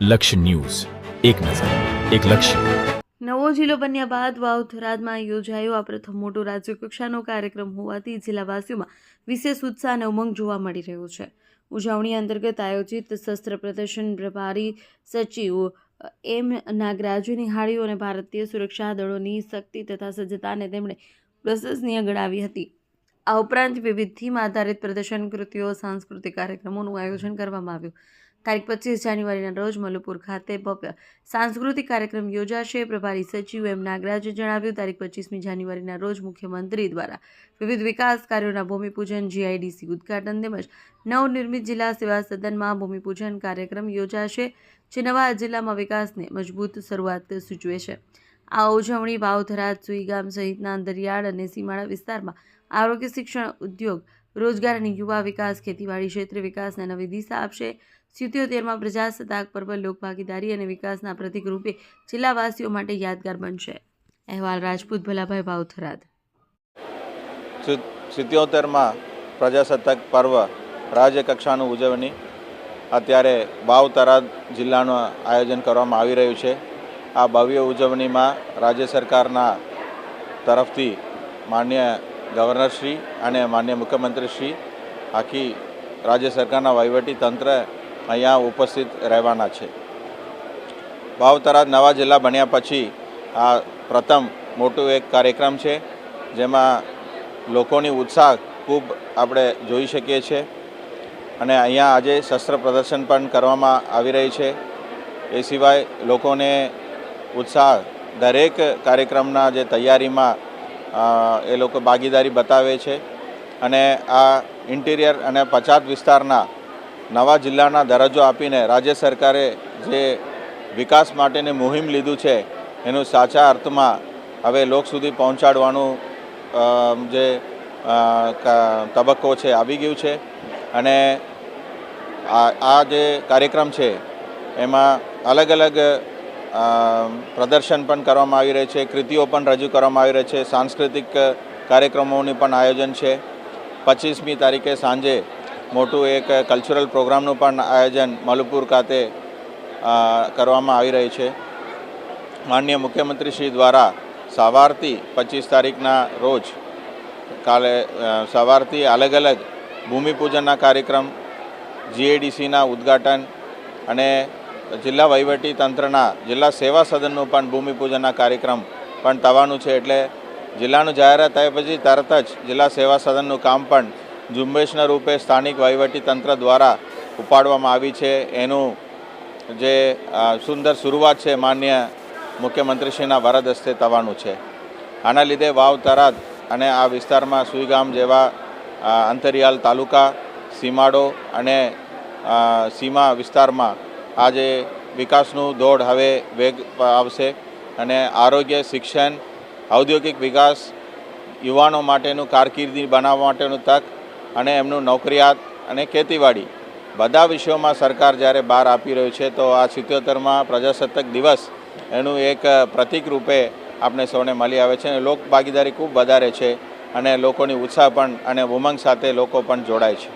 લક્ષ્ય ન્યૂઝ, એક નજર, એક લક્ષ્ય. નવો જિલ્લો બન્યા બાદ વાવ થરાદમાં યોજાયો આ પ્રથમ મોટો રાજ્ય કક્ષાનો કાર્યક્રમ હોવાથી જિલ્લાવાસીઓમાં વિશેષ ઉત્સાહ અને ઉમંગ જોવા મળી રહ્યો છે. ઉજવણી અંતર્ગત આયોજિત શસ્ત્ર પ્રદર્શન પ્રભારી સચિવ એમ નાગરાજે નિહાળ્યું અને ભારતીય સુરક્ષા દળોની શક્તિ તથા સજ્જતાને તેમણે પ્રશંસનીય ગણાવી હતી. આ ઉપરાંત વિવિધ થીમ આધારિત પ્રદર્શન કૃતિઓ, સાંસ્કૃતિક કાર્યક્રમોનું આયોજન કરવામાં આવ્યું. તારીખ 25 જાન્યુઆરીના રોજ મલુપુર ખાતે ભવ્ય સાંસ્કૃતિક કાર્યક્રમ યોજાશે. પ્રભારી સચિવ એમ નાગરાજે જણાવ્યું, તારીખ 25મી જાન્યુઆરીના રોજ મુખ્યમંત્રી દ્વારા વિવિધ વિકાસ કાર્યોના ભૂમિપૂજન, GIDC ઉદ્ઘાટન તેમજ નવનિર્મિત જિલ્લા સેવા સદનમાં ભૂમિપૂજન કાર્યક્રમ યોજાશે, જે નવા જિલ્લામાં વિકાસને મજબૂત શરૂઆત સૂચવે છે. આ ઉજવણી વાવ, થરાદ, સુઈગામ સહિતના અંતરિયાળ અને સીમાડા વિસ્તારમાં આરોગ્ય, શિક્ષણ, ઉદ્યોગ, રોજગાર અને યુવા વિકાસ, ખેતીવાડી ક્ષેત્રે વિકાસને નવી દિશા આપશે. 77માં પ્રજાસત્તાક પર્વ લોકભાગીદારી અને વિકાસના પ્રતીક રૂપે જિલ્લાવાસીઓ માટે યાદગાર બનશે. અહેવાલ રાજપૂત ભલાભાઈ, વાવ, થરાદ. 77માં પ્રજાસત્તાક પર્વ રાજ્ય કક્ષાનું ઉજવણી અત્યારે વાવ થરાદ જિલ્લાનું આયોજન કરવામાં આવી રહ્યું છે. આ ભવ્ય ઉજવણીમાં રાજ્ય સરકારના તરફથી માનનીય ગવર્નરશ્રી અને માનનીય મુખ્યમંત્રીશ્રી, આખી રાજ્ય સરકારના વહીવટી તંત્ર અહીંયા ઉપસ્થિત રહેવાના છે. વાવ થરાદ નવા જિલ્લા બન્યા પછી આ પ્રથમ મોટું એક કાર્યક્રમ છે, જેમાં લોકોની ઉત્સાહ ખૂબ આપણે જોઈ શકીએ છીએ. અને અહીંયા આજે શસ્ત્ર પ્રદર્શન પણ કરવામાં આવી રહી છે. એ સિવાય લોકોને ઉત્સાહ દરેક કાર્યક્રમના જે તૈયારીમાં એ લોકો ભાગીદારી બતાવે છે. અને આ ઇન્ટિરિયર અને પછાત વિસ્તારના નવા જિલ્લાના દરજ્જો આપીને રાજ્ય સરકારે જે વિકાસ માટેની મુહિમ લીધું છે, એનું સાચા અર્થમાં હવે લોક સુધી પહોંચાડવાનું જે તબક્કો છે આવી ગયું છે. અને આ જે કાર્યક્રમ છે એમાં અલગ અલગ પ્રદર્શન પણ કરવામાં આવી રહે છે, કૃતિઓ પણ રજૂ કરવામાં આવી રહી છે, સાંસ્કૃતિક કાર્યક્રમોનું પણ આયોજન છે. 25મી તારીખે સાંજે મોટું એક કલ્ચરલ પ્રોગ્રામનું પણ આયોજન મલુપુર ખાતે કરવામાં આવી રહી છે. માનનીય મુખ્યમંત્રીશ્રી દ્વારા સવારથી 25 તારીખના રોજ કાલે સવારથી અલગ અલગ ભૂમિપૂજનના કાર્યક્રમ, GIDCના ઉદ્ઘાટન અને જિલ્લા વહીવટી તંત્રના જિલ્લા સેવા સદનનું પણ ભૂમિપૂજનના કાર્યક્રમ પણ થવાનું છે. એટલે જિલ્લાનું જાહેરાત થયા પછી તરત જ જિલ્લા સેવા સદનનું કામ પણ ઝુંબેશના રૂપે સ્થાનિક વહીવટી તંત્ર દ્વારા ઉપાડવામાં આવી છે. એનું જે સુંદર શરૂઆત છે માનનીય મુખ્યમંત્રીશ્રીના વરદ હસ્તે થવાનું છે. આના લીધે વાવ, થરાદ અને આ વિસ્તારમાં સુઈગામ જેવા અંતરિયાળ તાલુકા, સીમાડો અને સીમા વિસ્તારમાં આજે વિકાસનું દોડ હવે વેગ આવશે. અને આરોગ્ય, શિક્ષણ, ઔદ્યોગિક વિકાસ, યુવાનો માટેનું કારકિર્દી બનાવવા માટેનું તક અને એમનું નોકરિયાત અને ખેતીવાડી બધા વિષયોમાં સરકાર જ્યારે બહાર આપી રહ્યું છે, તો આ 77માં પ્રજાસત્તાક દિવસ એનું એક પ્રતીક રૂપે આપણે સૌને મળી આવે છે. લોક ભાગીદારી ખૂબ વધારે છે અને લોકોની ઉત્સાહ પણ અને ઉમંગ સાથે લોકો પણ જોડાય છે.